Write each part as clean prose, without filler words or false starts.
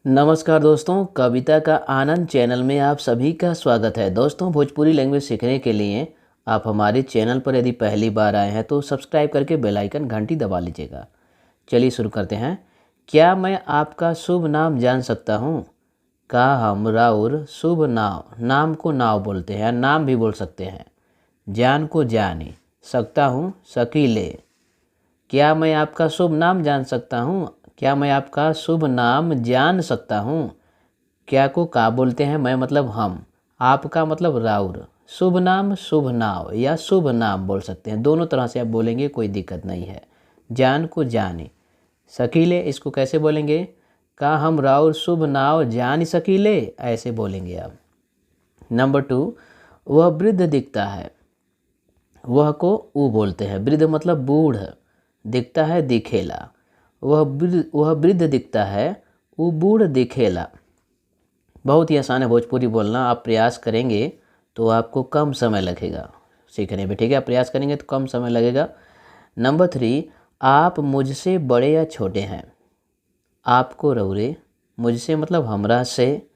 नमस्कार दोस्तों, कविता का आनंद चैनल में आप सभी का स्वागत है। दोस्तों, भोजपुरी लैंग्वेज सीखने के लिए आप हमारे चैनल पर यदि पहली बार आए हैं तो सब्सक्राइब करके बेल आइकन घंटी दबा लीजिएगा। चलिए शुरू करते हैं। क्या मैं आपका शुभ नाम जान सकता हूँ? का हम राउर शुभ नाम को नाव बोलते हैं, नाम भी बोल सकते हैं। जान को जाने सकता हूँ, शकीले। क्या मैं आपका शुभ नाम जान सकता हूँ? क्या मैं आपका शुभ नाम जान सकता हूँ? क्या को का बोलते हैं, मैं मतलब हम, आपका मतलब राउर, शुभ नाम शुभ नाव या शुभ नाम बोल सकते हैं। दोनों तरह से आप बोलेंगे, कोई दिक्कत नहीं है। जान को जाने शकीले, इसको कैसे बोलेंगे? का हम राउर शुभ नाव जान शकीले, ऐसे बोलेंगे आप। नंबर 2, वह वृद्ध दिखता है। वह को ऊ बोलते हैं। वृद्ध मतलब बूढ़, दिखता है दिखेला। वह वृद्ध दिखता है, वो बूढ़ दिखेला। बहुत ही आसान है भोजपुरी बोलना। आप प्रयास करेंगे तो आपको कम समय लगेगा सीखने में, ठीक है? आप प्रयास करेंगे तो कम समय लगेगा। नंबर 3, आप मुझसे बड़े या छोटे हैं। आपको रौरे, मुझसे मतलब हमरा से,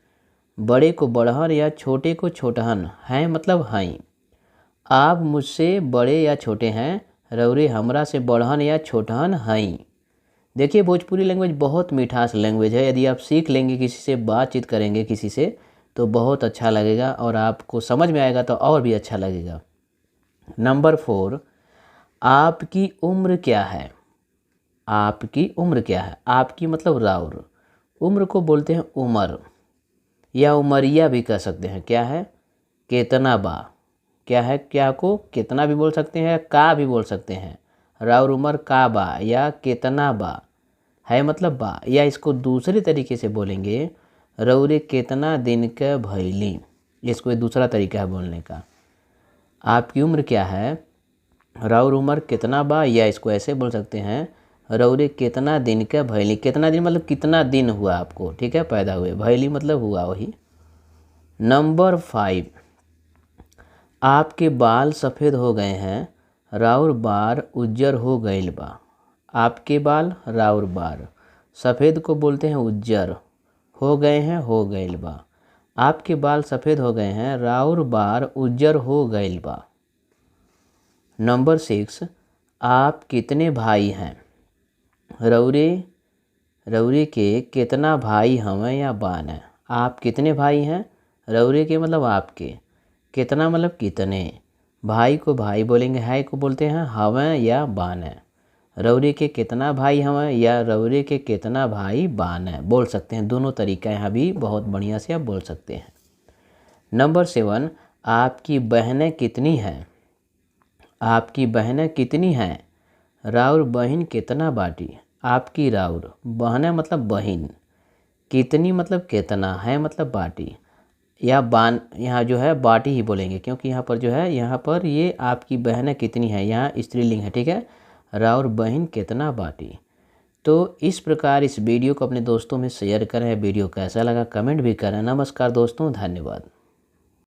बड़े को बड़हन या छोटे को छोटहन, हैं मतलब हैं। आप मुझसे बड़े या छोटे हैं, रौरे हमरा से बड़हन या छोटहन हैं। देखिए, भोजपुरी लैंग्वेज बहुत मिठास लैंग्वेज है। यदि आप सीख लेंगे, किसी से बातचीत करेंगे किसी से, तो बहुत अच्छा लगेगा और आपको समझ में आएगा तो और भी अच्छा लगेगा। नंबर 4, आपकी उम्र क्या है? आपकी उम्र क्या है? आपकी मतलब राउर, उम्र को बोलते हैं उमर या उमरिया भी कह सकते हैं। क्या है? केतना बा। क्या है? क्या को कितना भी बोल सकते हैं, का भी बोल सकते हैं। राउर उमर का बा या केतना बा, है मतलब बा। या इसको दूसरे तरीके से बोलेंगे, रौरे केतना दिन का भैली। इसको एक दूसरा तरीका है बोलने का। आपकी उम्र क्या है, राउर उम्र कितना बा, या इसको ऐसे बोल सकते हैं, रौरे कितना दिन का भैली। कितना दिन मतलब कितना दिन हुआ आपको, ठीक है, पैदा हुए। भैली मतलब हुआ वही। नंबर 5, आपके बाल सफ़ेद हो गए हैं, राउर बार उज्जर हो गईल बा। आपके बाल राउर बार, सफ़ेद को बोलते हैं उज्जर, हो गए हैं हो गईल बा। आपके बाल सफ़ेद हो गए हैं, राउर बार उज्जर हो गईल बा। नंबर 6, आप कितने भाई हैं? रौरे रौरे के कितना भाई हमें या बान है। आप कितने भाई हैं? रौरे के मतलब आपके, कितना मतलब कितने। भाई को भाई बोलेंगे, है को बोलते हैं हमें या बान है। रौरे के कितना भाई हमें या रौरे के कितना भाई बान है, बोल सकते हैं। दोनों तरीका यहाँ भी बहुत बढ़िया से आप बोल सकते हैं। नंबर 7, आपकी बहनें कितनी हैं? आपकी बहनें कितनी हैं? राउर बहिन कितना बाटी। आपकी राउर, बहनें मतलब बहिन, कितनी मतलब कितना, है मतलब बाटी या बान। यहाँ जो है बाटी ही बोलेंगे, क्योंकि यहाँ पर जो है, यहाँ पर ये आपकी बहनें कितनी हैं, यहाँ स्त्रीलिंग है, ठीक है। राउर बहन कितना बाटी। तो इस प्रकार इस वीडियो को अपने दोस्तों में शेयर करें। वीडियो कैसा लगा कमेंट भी करें। नमस्कार दोस्तों, धन्यवाद।